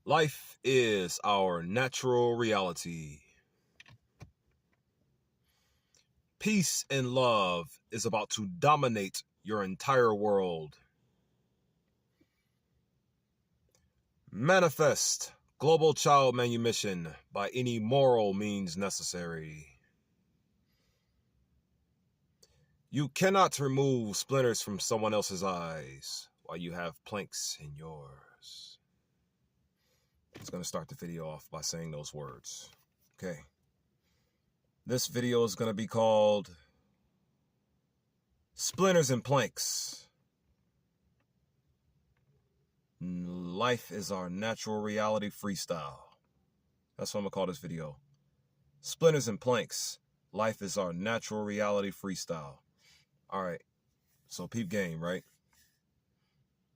Life is our natural reality. Peace and love is about to dominate your entire world. Manifest global child manumission by any moral means necessary. You cannot remove splinters from someone else's eyes while you have planks in yours. I was going to start the video off by saying those words. Okay. This video is going to be called Splinters and Planks. Life is our natural reality freestyle. That's what I'm going to call this video. Splinters and Planks. Life is our natural reality freestyle. All right. So peep game, right?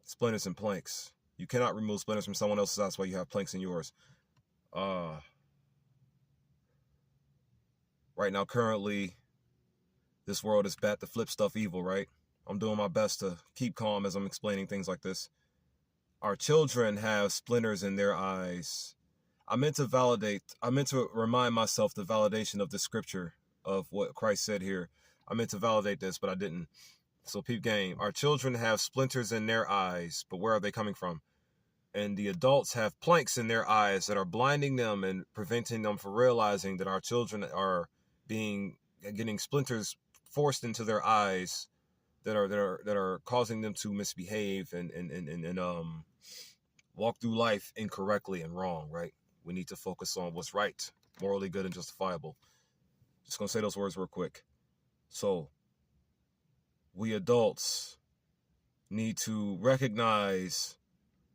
Splinters and planks. You cannot remove splinters from someone else's eyes while you have planks in yours. Right now, currently, this world is bad to flip stuff evil, right? I'm doing my best to keep calm as I'm explaining things like this. Our children have splinters in their eyes. I meant to remind myself the validation of the scripture of what Christ said here. I meant to validate this, but I didn't. So peep game. Our children have splinters in their eyes, but where are they coming from? And the adults have planks in their eyes that are blinding them and preventing them from realizing that our children are getting splinters forced into their eyes that are causing them to misbehave and walk through life incorrectly and wrong, right? We need to focus on what's right, morally good and justifiable. Just gonna say those words real quick. So we adults need to recognize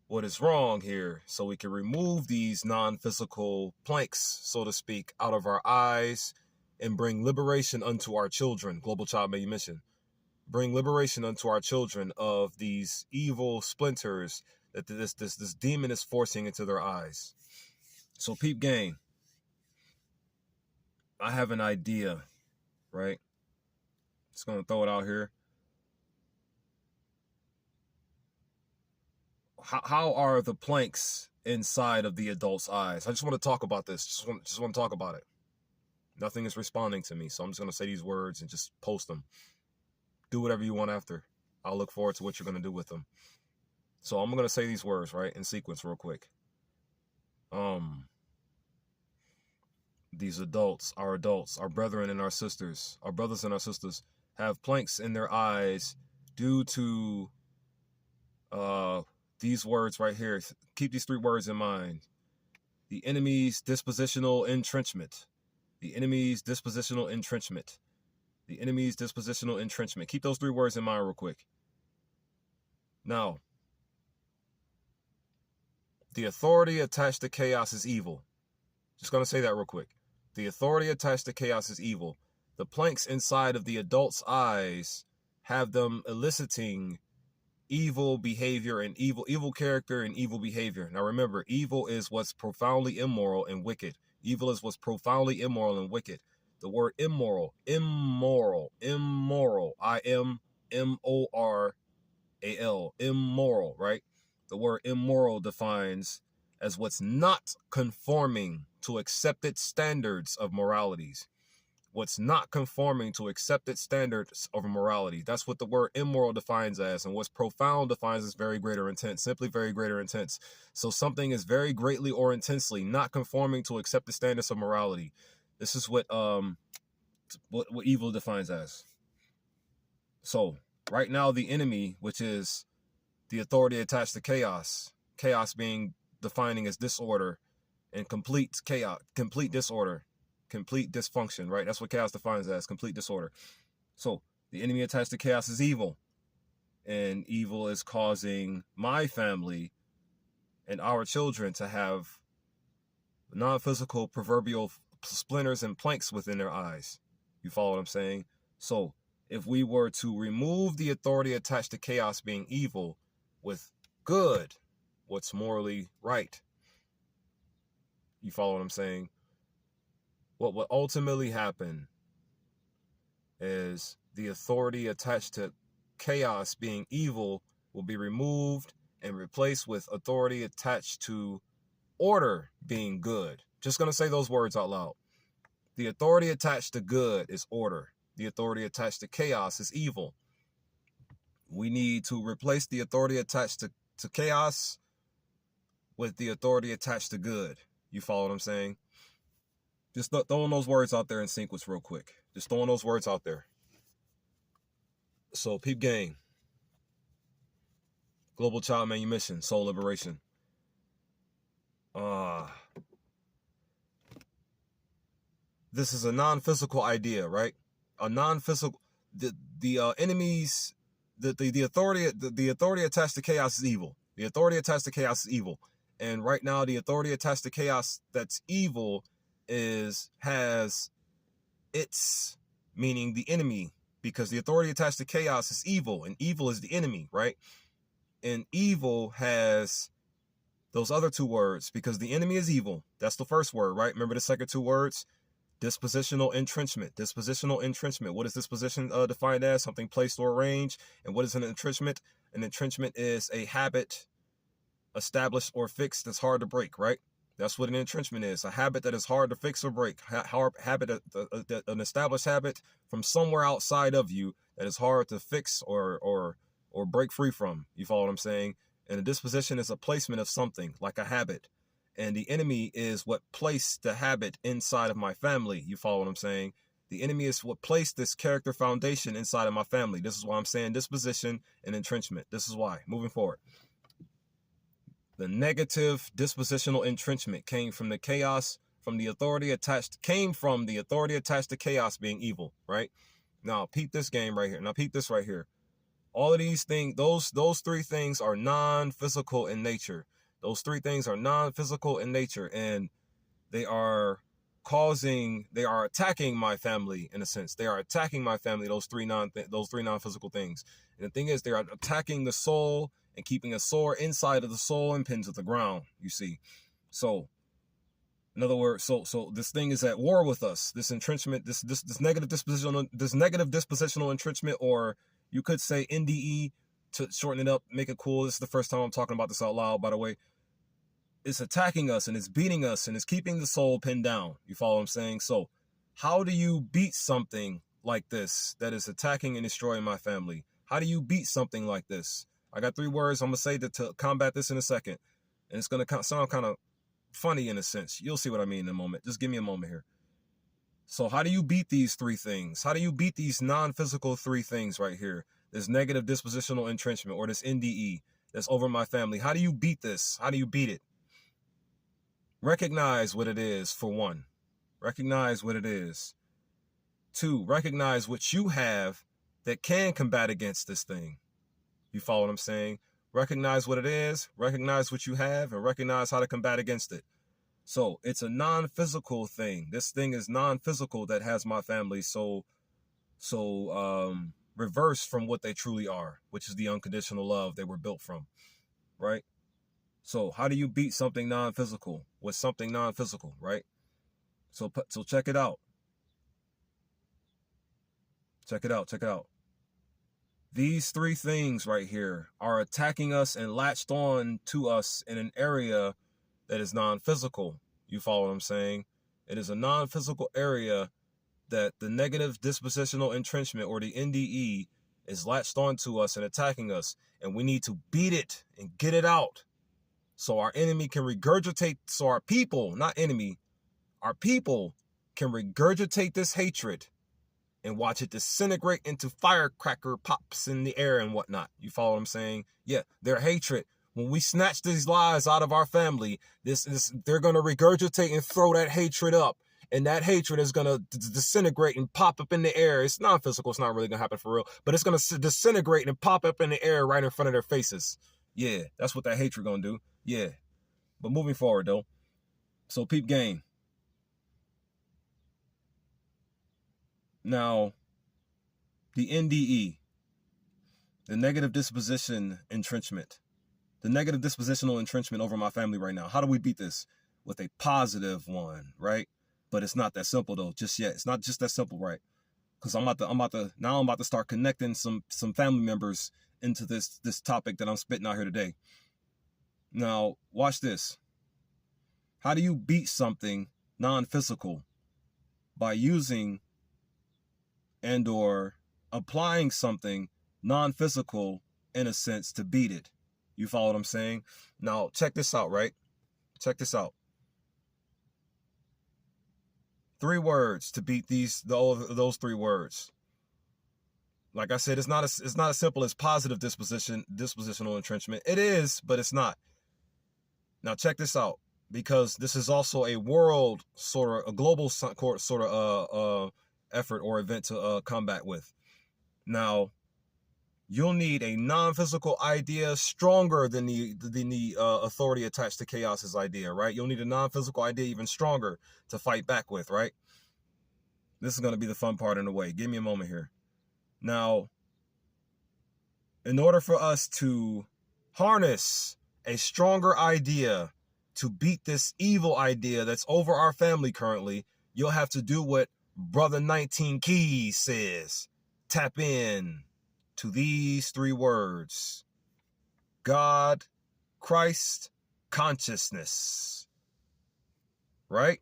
what is wrong here so we can remove these non-physical planks, so to speak, out of our eyes and bring liberation unto our children. Global child manumission. Bring liberation unto our children of these evil splinters that this demon is forcing into their eyes. So peep game. I have an idea, right? Just gonna throw it out here. How are the planks inside of the adult's eyes? I just want to talk about this. Just want to talk about it. Nothing is responding to me, so I'm just going to say these words and just post them. Do whatever you want after. I'll look forward to what you're going to do with them. So I'm going to say these words, right, in sequence real quick. These adults, our brethren and our sisters, our brothers and our sisters have planks in their eyes due to these words right here. Keep these three words in mind. The enemy's dispositional entrenchment. The enemy's dispositional entrenchment. The enemy's dispositional entrenchment. Keep those three words in mind real quick. Now, the authority attached to chaos is evil. Just going to say that real quick. The authority attached to chaos is evil. The planks inside of the adult's eyes have them eliciting evil behavior and evil character and evil behavior. Now remember, evil is what's profoundly immoral and wicked. Evil is what's profoundly immoral and wicked. The word immoral, I-M-M-O-R-A-L, immoral, right? The word immoral defines as what's not conforming to accepted standards of moralities. What's not conforming to accepted standards of morality. That's what the word immoral defines as. And what's profound defines as very great or intense. Simply very great or intense. So something is very greatly or intensely not conforming to accepted standards of morality. This is what evil defines as. So right now the enemy, which is the authority attached to chaos being defining as disorder and complete chaos, complete disorder, complete dysfunction, right? That's what chaos defines as, complete disorder. So the enemy attached to chaos is evil. And evil is causing my family and our children to have non-physical proverbial splinters and planks within their eyes. You follow what I'm saying? So if we were to remove the authority attached to chaos being evil with good, what's morally right, you follow what I'm saying? What would ultimately happen is the authority attached to chaos being evil will be removed and replaced with authority attached to order being good. Just going to say those words out loud. The authority attached to good is order. The authority attached to chaos is evil. We need to replace the authority attached to chaos with the authority attached to good. You follow what I'm saying? Just throwing those words out there in sequence real quick. Just throwing those words out there. So, peep gang. Global child manumission, soul liberation. This is a non-physical idea, right? A non-physical. The enemies, the authority attached to chaos is evil. The authority attached to chaos is evil, and right now the authority attached to chaos that's evil has its meaning the enemy, because the authority attached to chaos is evil, and evil is the enemy, right? And evil has those other two words, because the enemy is evil. That's the first word, right? Remember the second two words? Dispositional entrenchment. Dispositional entrenchment. What is disposition defined as? Something placed or arranged. And what is an entrenchment? An entrenchment is a habit established or fixed that's hard to break, right? That's what an entrenchment is. A habit that is hard to fix or break. An established habit from somewhere outside of you that is hard to fix or break free from. You follow what I'm saying? And a disposition is a placement of something, like a habit. And the enemy is what placed the habit inside of my family. You follow what I'm saying? The enemy is what placed this character foundation inside of my family. This is why I'm saying disposition and entrenchment. This is why. Moving forward. The negative dispositional entrenchment came from the chaos, from the authority attached to chaos being evil, right? Now, peep this game right here. Now, peep this right here. All of these things, those three things are non-physical in nature. Those three things are non-physical in nature, and they are attacking my family in a sense. They are attacking my family, those three non-physical things. And the thing is, they are attacking the soul and keeping a sore inside of the soul and pinned to the ground, you see. So, in other words, so this thing is at war with us. This entrenchment, this negative dispositional entrenchment, or you could say NDE to shorten it up, make it cool. This is the first time I'm talking about this out loud, by the way. It's attacking us and it's beating us and it's keeping the soul pinned down. You follow what I'm saying? So how do you beat something like this that is attacking and destroying my family? How do you beat something like this? I got three words I'm going to say to combat this in a second. And it's going to sound kind of funny in a sense. You'll see what I mean in a moment. Just give me a moment here. So how do you beat these three things? How do you beat these non-physical three things right here? This negative dispositional entrenchment, or this NDE that's over my family. How do you beat this? How do you beat it? Recognize what it is, for one. Recognize what it is. Two, recognize what you have that can combat against this thing. You follow what I'm saying? Recognize what it is, recognize what you have, and recognize how to combat against it. So it's a non-physical thing. This thing is non-physical that has my family so reversed from what they truly are, which is the unconditional love they were built from, right? So how do you beat something non-physical with something non-physical, right? So check it out. Check it out. These three things right here are attacking us and latched on to us in an area that is non-physical. You follow what I'm saying? It is a non-physical area that the negative dispositional entrenchment, or the NDE, is latched onto us and attacking us. And we need to beat it and get it out so our enemy can regurgitate, so our people, not enemy, our people can regurgitate this hatred and watch it disintegrate into firecracker pops in the air and whatnot. You follow what I'm saying? Yeah, their hatred. When we snatch these lies out of our family, they're going to regurgitate and throw that hatred up. And that hatred is going to disintegrate and pop up in the air. It's non-physical. It's not really going to happen for real. But it's going to disintegrate and pop up in the air right in front of their faces. Yeah, that's what that hatred going to do. Yeah. But moving forward, though. So peep game. Now, the NDE, the negative disposition entrenchment, the negative dispositional entrenchment over my family right now. How do we beat this? With a positive one, right? But it's not that simple though, just yet. It's not just that simple, right? Because I'm about to start connecting some family members into this topic that I'm spitting out here today. Now, watch this. How do you beat something non-physical? By using and or applying something non-physical in a sense to beat it. You follow what I'm saying? Now, check this out, right? Check this out. 3 words to beat those 3 words. Like I said, it's not as simple as positive dispositional entrenchment. It is, but it's not. Now check this out, because this is also a world a global sort of effort or event to combat with. Now, you'll need a non-physical idea stronger than the authority attached to chaos's idea, right? You'll need a non-physical idea even stronger to fight back with, right? This is going to be the fun part in a way. Give me a moment here. Now, in order for us to harness a stronger idea to beat this evil idea that's over our family currently, you'll have to do what Brother 19 Keys says. Tap in to these 3 words: God, Christ, consciousness. Right?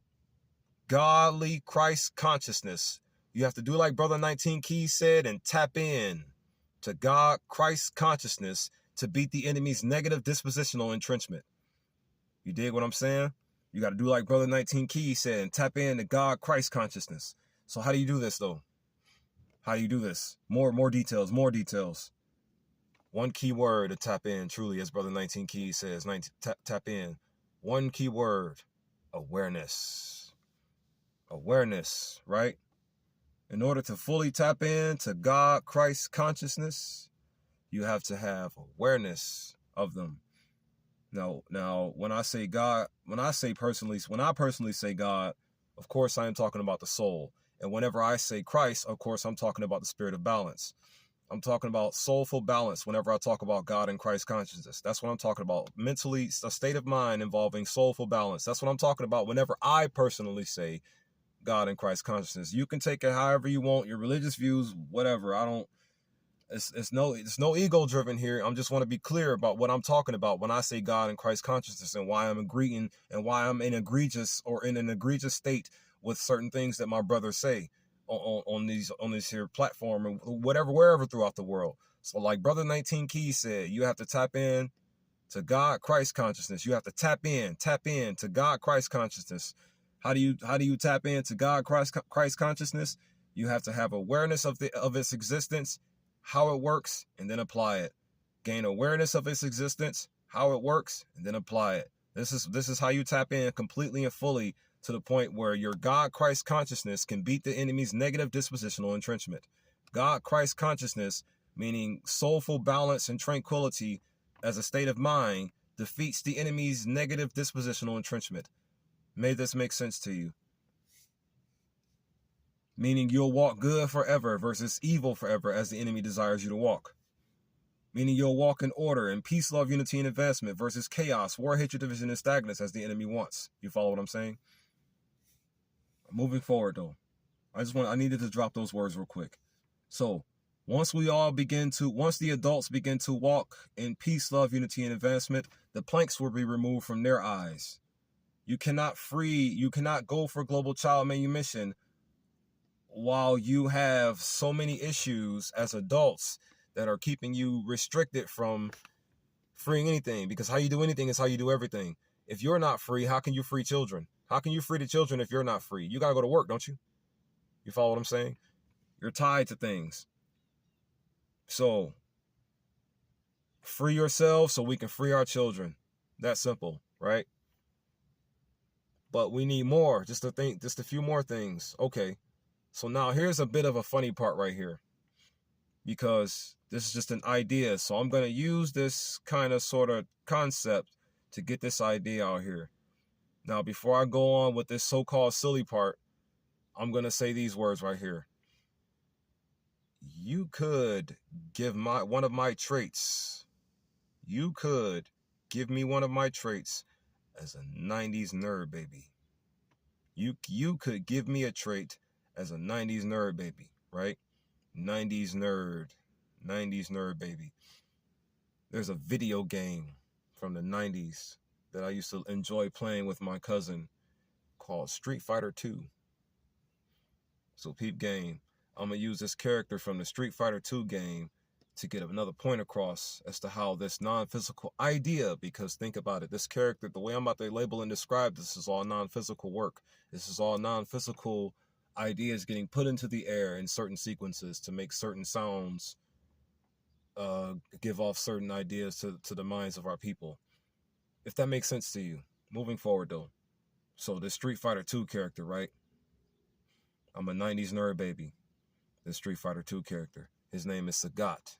Godly Christ consciousness. You have to do like Brother 19 Keys said and tap in to God, Christ consciousness to beat the enemy's negative dispositional entrenchment. You dig what I'm saying? You got to do like Brother 19 Keys said and tap in to God, Christ consciousness. So how do you do this though? How do you do this? More details. One key word to tap in, truly, as Brother 19 Keys says. Tap in. One key word: awareness. Awareness, right? In order to fully tap into God, Christ consciousness, you have to have awareness of them. Now, when I say God, when I personally say God, of course I am talking about the soul. And whenever I say Christ, of course I'm talking about the spirit of balance. I'm talking about soulful balance whenever I talk about God and Christ consciousness. That's what I'm talking about. Mentally, a state of mind involving soulful balance. That's what I'm talking about whenever I personally say God and Christ consciousness. You can take it however you want, your religious views, whatever. It's no ego driven here. I just want to be clear about what I'm talking about when I say God and Christ consciousness, and why I'm agreeing and why I'm in an egregious state with certain things that my brothers say on this here platform and wherever throughout the world. So like Brother 19 Keys said, you have to tap in to God, Christ consciousness. You have to tap in to God, Christ consciousness. How do you tap into God, Christ consciousness? You have to have awareness of its existence, how it works, and then apply it. Gain awareness of its existence, how it works, and then apply it. This is how you tap in completely and fully to the point where your God, Christ consciousness can beat the enemy's negative dispositional entrenchment. God, Christ consciousness, meaning soulful balance and tranquility as a state of mind, defeats the enemy's negative dispositional entrenchment. May this make sense to you? Meaning you'll walk good forever versus evil forever as the enemy desires you to walk. Meaning you'll walk in order in peace, love, unity, and advancement versus chaos, war, hatred, division, and stagnance as the enemy wants. You follow what I'm saying? Moving forward though, I needed to drop those words real quick. So once the adults begin to walk in peace, love, unity, and advancement, the planks will be removed from their eyes. You cannot go for global child manumission while you have so many issues as adults that are keeping you restricted from freeing anything. Because how you do anything is how you do everything. If you're not free, how can you free children? How can you free the children if you're not free? You got to go to work, don't you? You follow what I'm saying? You're tied to things. So free yourself so we can free our children. That simple, right? But we need more, just a few more things. Okay. So now here's a bit of a funny part right here, because this is just an idea. So I'm going to use this kind of sort of concept to get this idea out here. Now, before I go on with this so-called silly part, I'm going to say these words right here. You could give one of my traits. You could give me one of my traits as a 90s nerd baby. You could give me a trait as a 90s nerd baby, right? 90s nerd baby. There's a video game from the 90s that I used to enjoy playing with my cousin called Street Fighter 2. So peep game. I'm going to use this character from the Street Fighter 2 game to get another point across as to how this non-physical idea, because think about it, this character, the way I'm about to label and describe this is all non-physical work. This is all non-physical ideas getting put into the air in certain sequences to make certain sounds, give off certain ideas to the minds of our people. If that makes sense to you. Moving forward though. So this Street Fighter 2 character, right? I'm a 90s nerd baby. This Street Fighter 2 character. His name is Sagat.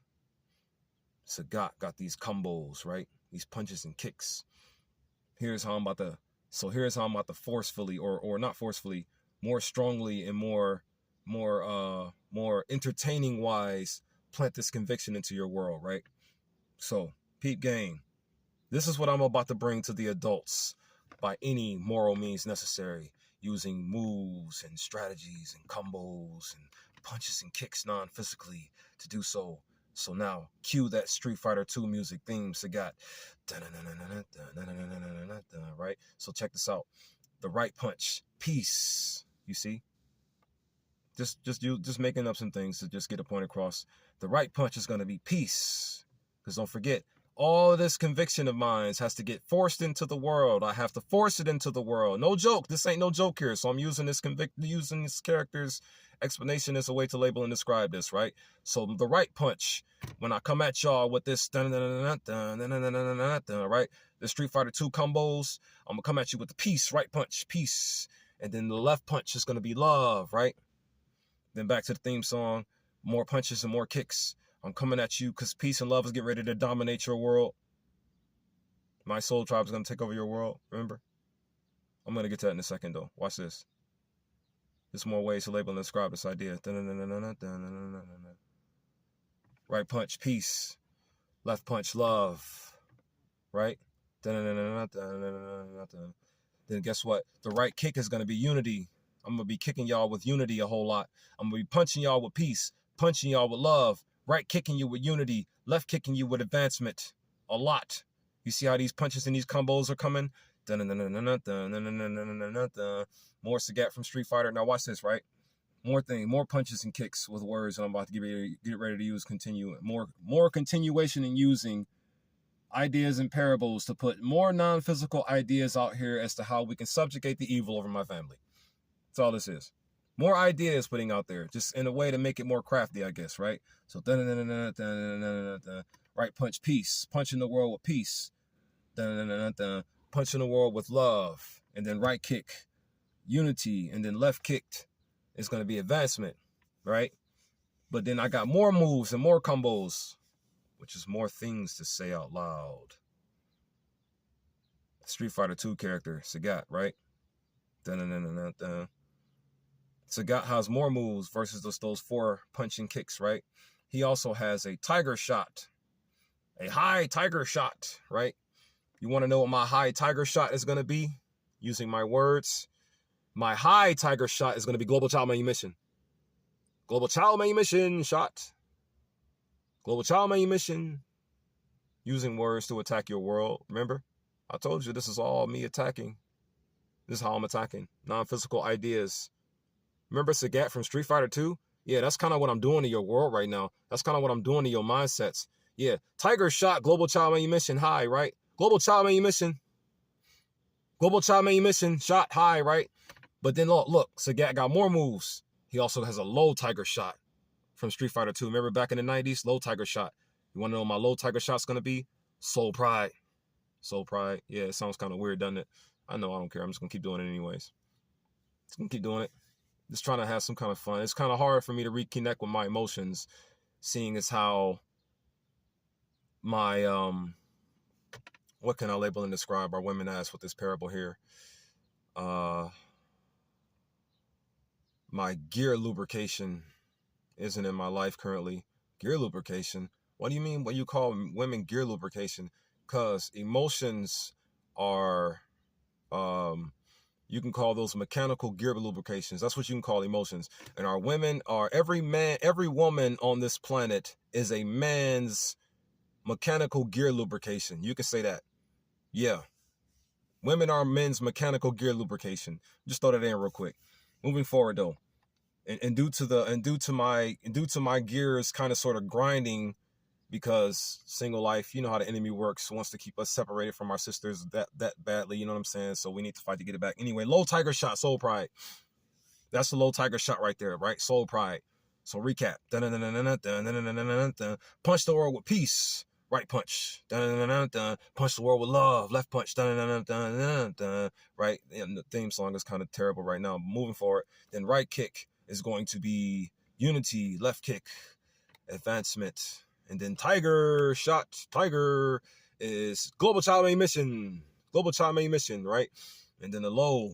Sagat got these combos, right? These punches and kicks. Here's how I'm about to forcefully, or not forcefully, more strongly and more entertaining wise plant this conviction into your world, right? So, peep game. This is what I'm about to bring to the adults by any moral means necessary, using moves and strategies and combos and punches and kicks non-physically to do so. So now, cue that Street Fighter 2 music theme, Sagat. Right? So check this out. The right punch, peace. You see? Just making up some things to just get a point across. The right punch is going to be peace. Because don't forget, all this conviction of mine has to get forced into the world. I have to force it into the world. No joke. This ain't no joke here. So I'm using this character's explanation as a way to label and describe this, right? So the right punch, when I come at y'all with this, right? The Street Fighter 2 combos, I'm going to come at you with the peace, right punch, peace. And then the left punch is going to be love, right? Then back to the theme song, more punches and more kicks. I'm coming at you because peace and love is getting ready to dominate your world. My soul tribe is going to take over your world, remember? I'm going to get to that in a second, though. Watch this. There's more ways to label and describe this idea. Right punch, peace. Left punch, love. Right? Then guess what? The right kick is going to be unity. I'm going to be kicking y'all with unity a whole lot. I'm going to be punching y'all with peace, punching y'all with love. Right kicking you with unity, left kicking you with advancement. A lot. You see how these punches and these combos are coming? More Sagat from Street Fighter. Now watch this, right? More punches and kicks with words I'm about to get ready to use. More continuation in using ideas and parables to put more non-physical ideas out here as to how we can subjugate the evil over my family. That's all this is. More ideas putting out there, just in a way to make it more crafty, I guess, right? So, right punch, peace. Punching the world with peace. Punching the world with love. And then right kick, unity. And then left kicked is going to be advancement, right? But then I got more moves and more combos, which is more things to say out loud. Street Fighter 2 character, Sagat, right? Sagat has more moves versus those 4 punching kicks, right? He also has a tiger shot, a high tiger shot, right? You want to know what my high tiger shot is going to be? Using my words, my high tiger shot is going to be global child manumission. Global child manumission shot. Global child manumission. Using words to attack your world. Remember? I told you this is all me attacking. This is how I'm attacking. Non-physical ideas. Remember Sagat from Street Fighter 2? Yeah, that's kind of what I'm doing to your world right now. That's kind of what I'm doing to your mindsets. Yeah, tiger shot, global child manumission, high, right? Global child manumission. Global child manumission, shot, high, right? But then look, Sagat got more moves. He also has a low tiger shot from Street Fighter 2. Remember back in the 90s? Low tiger shot. You want to know what my low tiger shot's going to be? Soul Pride. Soul Pride. Yeah, it sounds kind of weird, doesn't it? I know, I don't care. I'm just going to keep doing it anyways. Just going to keep doing it. Just trying to have some kind of fun. It's kind of hard for me to reconnect with my emotions, seeing as how my, what can I label and describe our women as with this parable here? My gear lubrication isn't in my life currently. Gear lubrication? What do you mean what you call women gear lubrication? Because emotions are, you can call those mechanical gear lubrications. That's what you can call emotions. And our women are, every woman on this planet is a man's mechanical gear lubrication. You can say that. Yeah. Women are men's mechanical gear lubrication. Just throw that in real quick. Moving forward though, and due to my gears kind of sort of grinding, because single life, you know how the enemy works, wants to keep us separated from our sisters that badly, you know what I'm saying? So we need to fight to get it back. Anyway, low tiger shot, soul pride. That's the low tiger shot right there, right? Soul pride. So recap. Punch the world with peace. Right punch. Punch the world with love. Left punch. Right? And the theme song is kind of terrible right now. Moving forward. Then right kick is going to be unity. Left kick, advancement. And then tiger shot. Tiger is global child main mission. Global child main mission, right? And then the low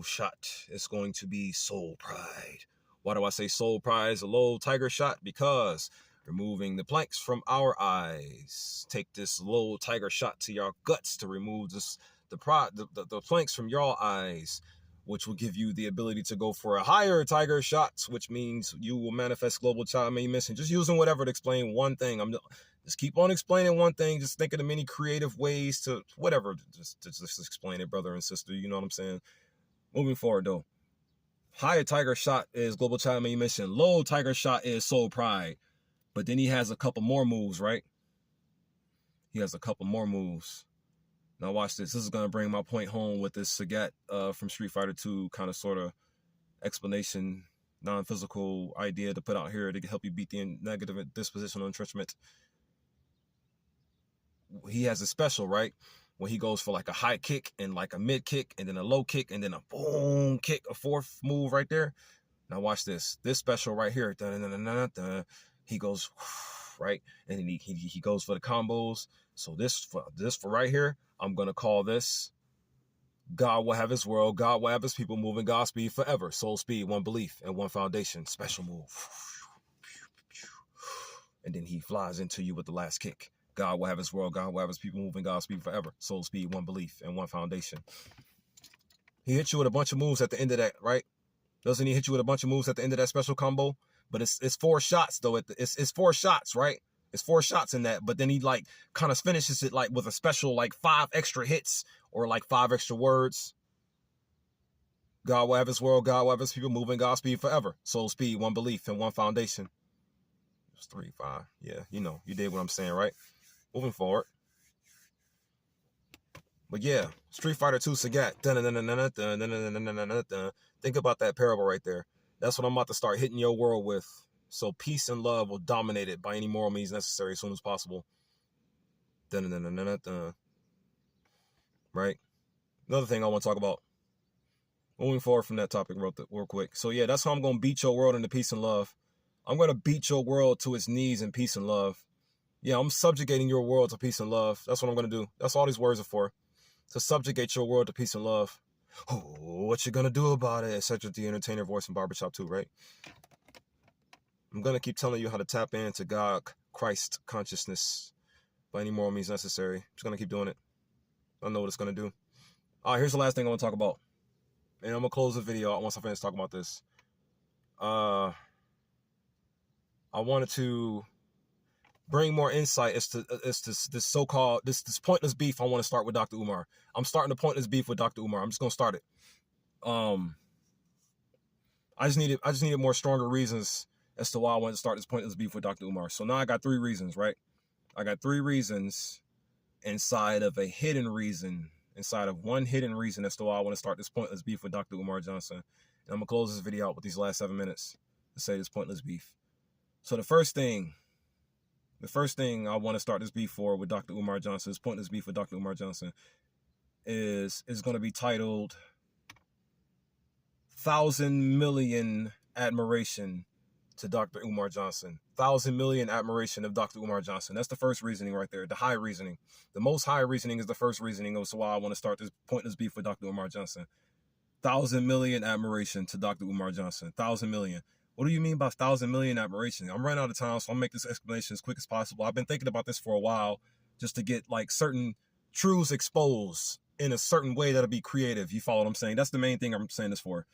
shot is going to be soul pride. Why do I say soul pride is a low tiger shot? Because removing the planks from our eyes. Take this low tiger shot to your guts to remove the planks from your eyes, which will give you the ability to go for a higher tiger shot, which means you will manifest global child main mission. Just using whatever to explain one thing. Just keep on explaining one thing. Just think of the many creative ways to whatever. Just explain it, brother and sister. You know what I'm saying? Moving forward though. Higher tiger shot is global child main mission. Low tiger shot is soul pride. But then he has a couple more moves, right? He has a couple more moves. Now watch this. This is going to bring my point home with this Sagat from Street Fighter 2 kind of sort of explanation, non-physical idea to put out here to help you beat the negative dispositional entrenchment. He has a special, right? When he goes for like a high kick and like a mid kick and then a low kick and then a boom kick, a fourth move right there. Now watch this. This special right here. He goes right, and then he goes for the combos. So this for right here, I'm gonna call this God will have his world, God will have his people moving God speed forever. Soul speed, one belief, and one foundation. Special move. And then he flies into you with the last kick. God will have his world, God will have his people moving God speed forever. Soul speed, one belief, and one foundation. He hits you with a bunch of moves at the end of that, right? Doesn't he hit you with a bunch of moves at the end of that special combo? But it's 4 shots though. It's 4 shots, right? It's 4 shots in that. But then he like kind of finishes it like with a special like 5 extra hits or like 5 extra words. God will have his world, God will have his people moving God speed forever. Soul speed, one belief, and one foundation. It's 3, 5. Yeah, you know, you did what I'm saying, right? Moving forward. But yeah, Street Fighter 2 Sagat. Think about that parable right there. That's what I'm about to start hitting your world with. So peace and love will dominate it by any moral means necessary as soon as possible. Right? Another thing I want to talk about. Moving forward from that topic real quick. So yeah, that's how I'm going to beat your world into peace and love. I'm going to beat your world to its knees in peace and love. Yeah, I'm subjugating your world to peace and love. That's what I'm going to do. That's all these words are for. To subjugate your world to peace and love. Oh, what you gonna do about it? Etc. The entertainer voice in Barbershop 2, right? I'm gonna keep telling you how to tap into God, Christ consciousness by any moral means necessary. I'm just gonna keep doing it. I know what it's gonna do. All right, here's the last thing I want to talk about. And I'm gonna close the video once I finish talking about this. I wanted to bring more insight as to this so-called this pointless beef. I want to start with Dr. Umar. I'm starting a pointless beef with Dr. Umar. I'm just gonna start it. I just needed more stronger reasons as to why I wanted to start this pointless beef with Dr. Umar. So now I got 3 reasons, right? I got 3 reasons inside of a hidden reason, inside of one hidden reason as to why I want to start this pointless beef with Dr. Umar Johnson. And I'm gonna close this video out with these last 7 minutes to say this pointless beef. So the first thing I want to start this beef for with Dr. Umar Johnson, this pointless beef with Dr. Umar Johnson, is going to be titled 1,000 million admiration to Dr. Umar Johnson. 1,000 million admiration of Dr. Umar Johnson. That's the first reasoning right there, the high reasoning. The most high reasoning is the first reasoning as to why I want to start this pointless beef with Dr. Umar Johnson. 1,000 million admiration to Dr. Umar Johnson. 1,000 million. What do you mean by 1,000 million admiration? I'm running out of time, so I'll make this explanation as quick as possible. I've been thinking about this for a while just to get like certain truths exposed in a certain way that'll be creative. You follow what I'm saying? That's the main thing I'm saying this for.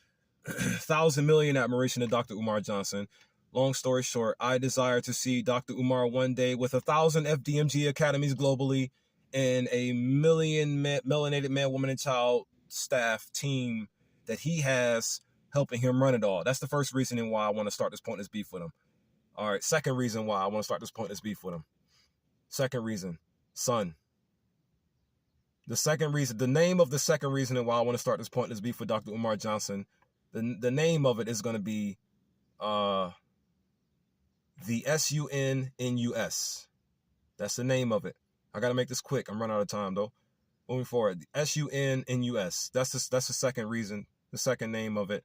1,000 million admiration to Dr. Umar Johnson. Long story short, I desire to see Dr. Umar one day with 1,000 FDMG academies globally and a million melanated man, woman, and child staff team that he has helping him run it all. That's the first reasoning why I want to start this pointless beef with him. All right, second reason why I want to start this pointless beef with him. Second reason, son. The second reason, the name of the second reason why I want to start this pointless beef with Dr. Umar Johnson, the name of it is going to be the SUNNUS. That's the name of it. I got to make this quick. I'm running out of time, though. Moving forward, SUNNUS. That's the second reason, the second name of it.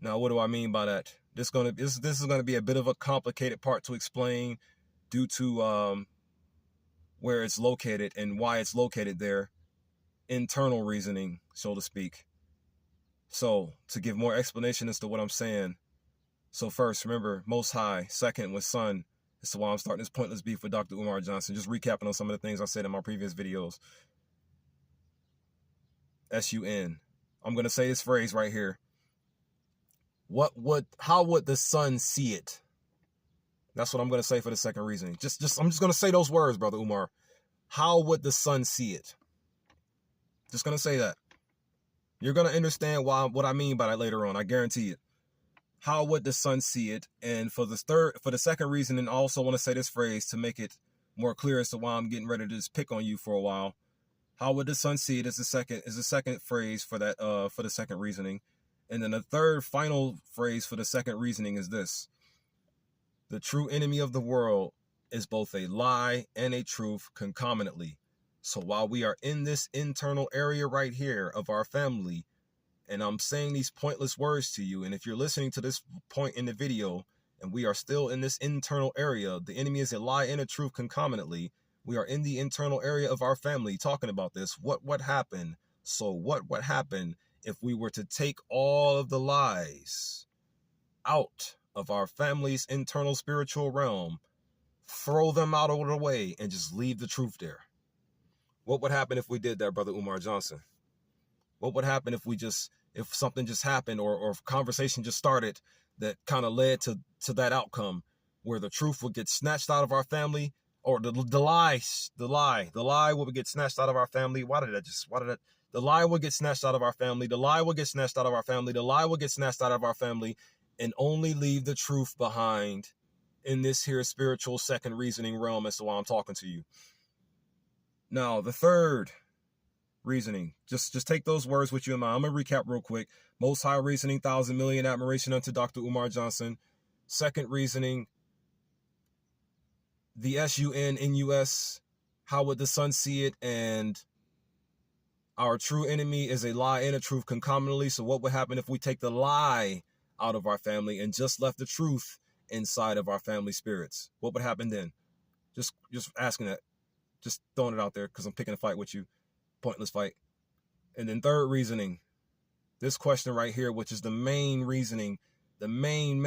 Now, what do I mean by that? This is going to be a bit of a complicated part to explain due to where it's located and why it's located there. Internal reasoning, so to speak. So, to give more explanation as to what I'm saying. So first, remember, Most High. Second was Son. This is why I'm starting this pointless beef with Dr. Umar Johnson. Just recapping on some of the things I said in my previous videos. SUN. I'm going to say this phrase right here. How would the sun see it? That's what I'm going to say for the second reasoning. I'm just going to say those words, Brother Umar. How would the sun see it? Just going to say that. You're going to understand what I mean by that later on. I guarantee it. How would the sun see it? And for the second reason, and I also want to say this phrase to make it more clear as to why I'm getting ready to just pick on you for a while. How would the sun see it is the second phrase for that for the second reasoning. And then the third final phrase for the second reasoning is this. The true enemy of the world is both a lie and a truth concomitantly. So while we are in this internal area right here of our family, and I'm saying these pointless words to you, and if you're listening to this point in the video, and we are still in this internal area, the enemy is a lie and a truth concomitantly. We are in the internal area of our family talking about this. What happened? So what happened if we were to take all of the lies out of our family's internal spiritual realm, throw them out of the way, and just leave the truth there? What would happen if we did that, Brother Umar Johnson? What would happen if something just happened or if conversation just started that kind of led to that outcome where the truth would get snatched out of our family, or the lie would get snatched out of our family? The lie would get snatched out of our family. The lie would get snatched out of our family. The lie would get snatched out of our family, and only leave the truth behind in this here spiritual second reasoning realm as to why I'm talking to you. Now, the third reasoning, just take those words with you in mind. I'm going to recap real quick. Most High reasoning, 1,000 million admiration unto Dr. Umar Johnson. Second reasoning, the SUNNUS, how would the sun see it? And our true enemy is a lie and a truth concomitantly. So what would happen if we take the lie out of our family and just left the truth inside of our family spirits? What would happen then? Just asking that. Just throwing it out there because I'm picking a fight with you. Pointless fight. And then third reasoning, this question right here, which is the main reasoning, the main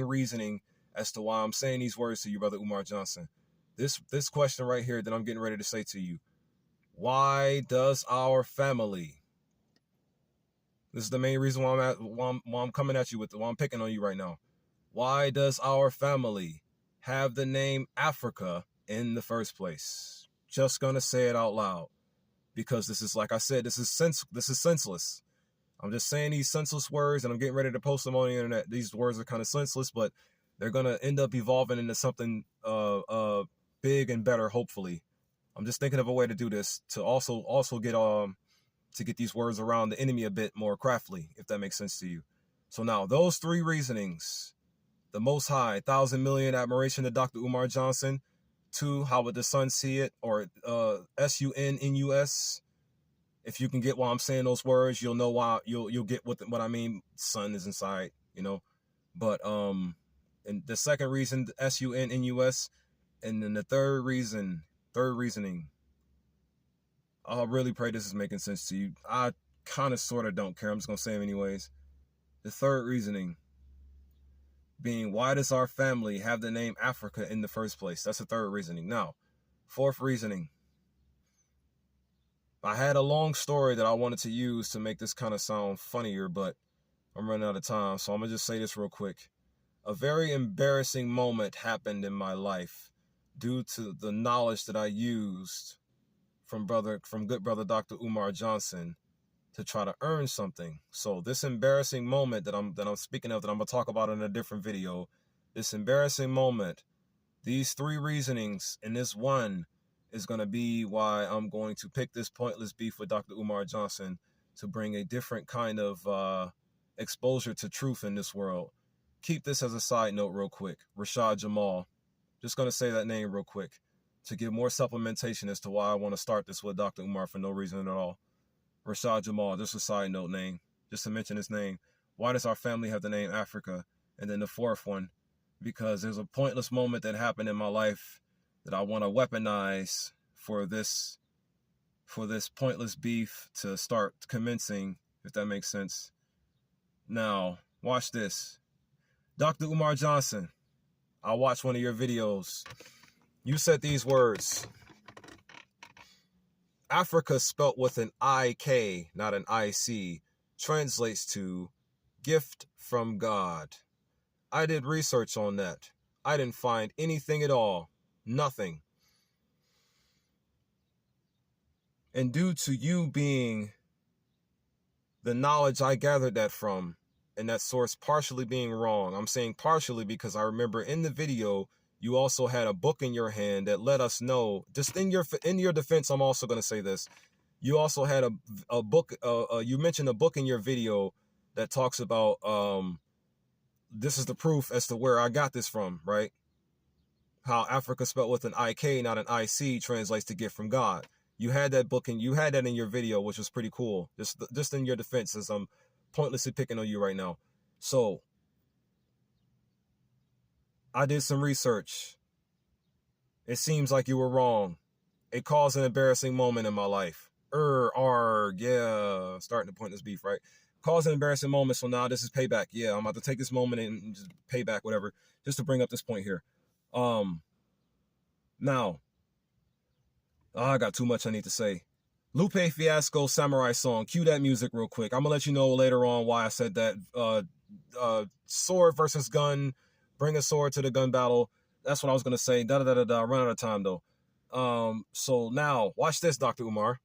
reasoning as to why I'm saying these words to you, Brother Umar Johnson. This question right here that I'm getting ready to say to you. Why does our family, this is the main reason why I'm coming at you with, why I'm picking on you right now. Why does our family have the name Afrika in the first place? Just gonna say it out loud. Because this is, like I said, this is senseless. I'm just saying these senseless words, and I'm getting ready to post them on the internet. These words are kind of senseless, but they're gonna end up evolving into something big and better, hopefully. I'm just thinking of a way to do this to also get these words around the enemy a bit more craftily, if that makes sense to you. So now those three reasonings: the Most High, 1,000 million admiration to Dr. Umar Johnson. 2, how would the sun see it? Or SUNNUS. If you can get why I'm saying those words, you'll know why. You'll get what I mean. Sun is inside, you know. But and the second reason, SUNNUS, and then the third reasoning. I really pray this is making sense to you. I kind of sort of don't care. I'm just gonna say them anyways. The third reasoning being, why does our family have the name Afrika in the first place? That's the third reasoning. Now, fourth reasoning. I had a long story that I wanted to use to make this kind of sound funnier, but I'm running out of time, so I'm going to just say this real quick. A very embarrassing moment happened in my life due to the knowledge that I used from good brother Dr. Umar Johnson to try to earn something. So this embarrassing moment that I'm speaking of, that I'm gonna talk about in a different video, this embarrassing moment, these three reasonings and this one is gonna be why I'm going to pick this pointless beef with Dr. Umar Johnson to bring a different kind of exposure to truth in this world. Keep this as a side note real quick. Rashad Jamal. Just going to say that name real quick to give more supplementation as to why I want to start this with Dr. Umar for no reason at all. Rashad Jamal, just a side note name, just to mention his name. Why does our family have the name Afrika? And then the fourth one, because there's a pointless moment that happened in my life that I want to weaponize for this pointless beef to start commencing, if that makes sense. Now, watch this. Dr. Umar Johnson, I watched one of your videos. You said these words. Afrika, spelt with an I-K, not an I-C, translates to gift from God. I did research on that. I didn't find anything at all. Nothing. And due to you being the knowledge I gathered that from, and that source partially being wrong, I'm saying partially because I remember in the video, you also had a book in your hand that let us know, just in your defense, I'm also going to say this. You also had a book, you mentioned a book in your video that talks about, this is the proof as to where I got this from, right? How Afrika, spelled with an I-K, not an I-C, translates to gift from God. You had that book and you had that in your video, which was pretty cool. Just in your defense, as I'm pointlessly picking on you right now. So I did some research. It seems like you were wrong. It caused an embarrassing moment in my life. Yeah, starting to point this beef, right? Caused an embarrassing moment, so now this is payback. Yeah, I'm about to take this moment and just pay back, whatever, just to bring up this point here. Now, I got too much I need to say. Lupe Fiasco Samurai Song. Cue that music real quick. I'm gonna let you know later on why I said that. Sword versus gun. Bring a sword to the gun battle. That's what I was gonna say. Run out of time though. So now watch this, Dr. Umar.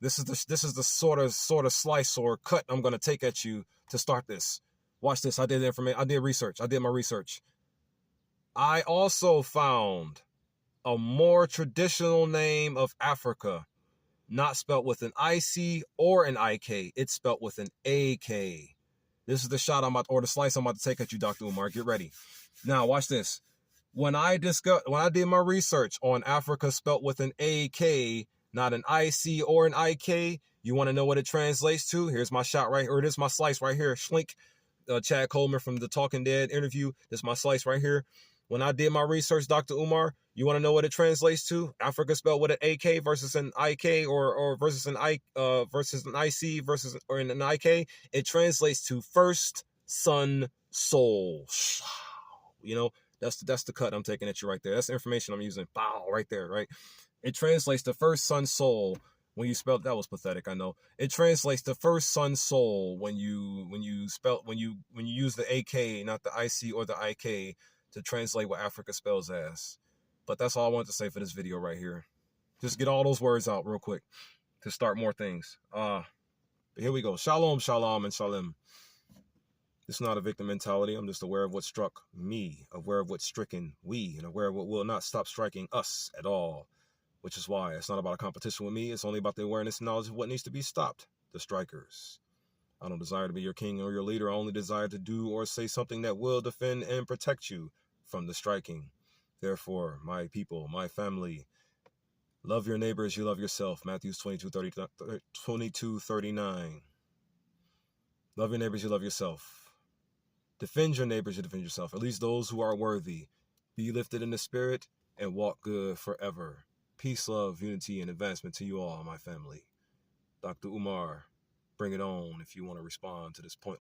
This is the sort of slice or cut I'm gonna take at you to start this. Watch this. I did research. I did my research. I also found a more traditional name of Afrika, not spelt with an IC or an IK. It's spelt with an AK. This is the shot the slice I'm about to take at you, Dr. Umar. Get ready. Now, watch this. When I did my research on Afrika spelt with an AK, not an IC or an IK, you want to know what it translates to? Here's my shot right here. Or this is my slice right here. Schlink, Chad Coleman from the Talking Dead interview. This is my slice right here. When I did my research, Dr. Umar, you want to know what it translates to? Afrika spelled with an AK versus an IK, or versus an IC versus an IK. It translates to first son soul. You know, that's the cut I'm taking at you right there. That's the information I'm using. Bow, right there, right? It translates to first son soul. When you spell, that was pathetic, I know. It translates to first son soul when you use the AK, not the IC or the IK, to translate what Afrika spells as. But that's all I wanted to say for this video right here. Just get all those words out real quick to start more things. But here we go. Shalom, shalom, and shalom. It's not a victim mentality. I'm just aware of what struck me, aware of what's stricken we, and aware of what will not stop striking us at all. Which is why it's not about a competition with me. It's only about the awareness and knowledge of what needs to be stopped. The strikers. I don't desire to be your king or your leader. I only desire to do or say something that will defend and protect you from the striking. Therefore, my people, my family, love your neighbor as you love yourself. Matthew 22:39. Love your neighbors, you love yourself. Defend your neighbors, you defend yourself. At least those who are worthy. Be lifted in the spirit and walk good forever. Peace, love, unity, and advancement to you all, my family. Dr. Umar, bring it on if you want to respond to this point.